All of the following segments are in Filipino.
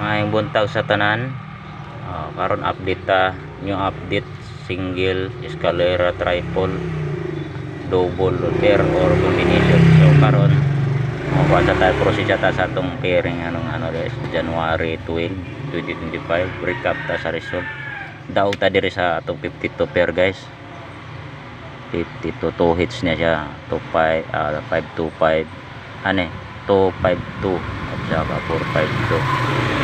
May buntag sa tanan. Karon update ta, new update, single, escalera, triple, double pair or combination. So karon kuha sa tayo proceed ta sa atong pairing guys, January 12, 2025. Recap ta sa result. Daog ta diri sa atong 52 pair guys. 52 2 hits niya siya, 525 252 at saka 452.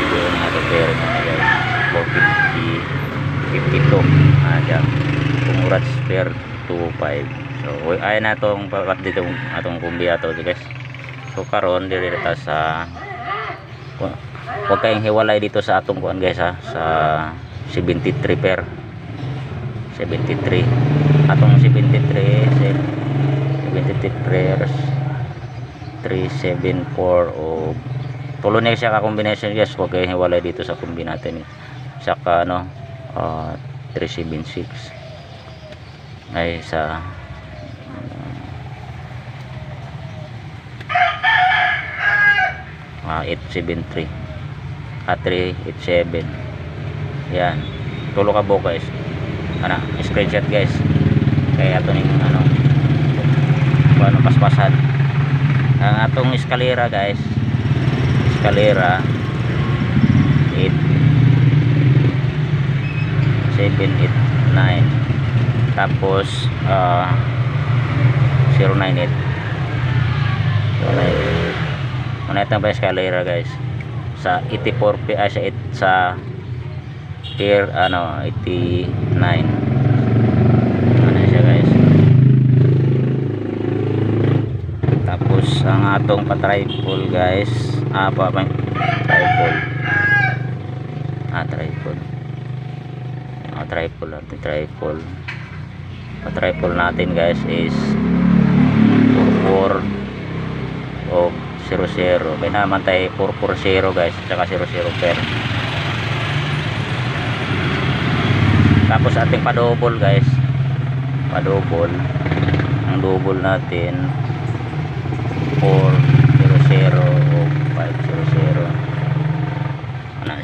Ito yung ato pair niya guys, 450 52 dyan kumurat pair 25. So ay na itong pakat dito atong kumbi ato guys. So karon diri ta sa huwag kayong hiwalay dito sa atong kuan guys sa 73 pair 73 atong 73 pairs 374 o tulo na siya ka combination guys. Huwag kayong hiwalay dito sa kumbi natin saka 376 ay sa 873 387 yan tulo ka bo guys, screenshot guys kaya ato ning paspasan ang atong eskalera guys, eskalera 8 7 8 9 tapos 098 muna itong pa eskalera guys sa 84 sa pair 89 siya guys. Tapos ang atong pa-triple guys, triple natin guys is 44 o 00. May naman tayo 440 guys, tsaka 00 pair. Tapos ating pa-double guys, pa-double, ang double natin 400 o 500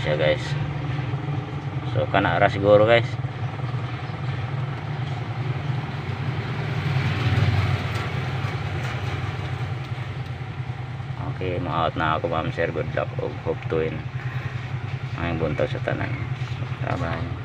siya guys. So kanara siguro guys. Okay, ma-out na ako ma'am sir. Good luck o hope to win ang buntag sa tanan. Bye bye.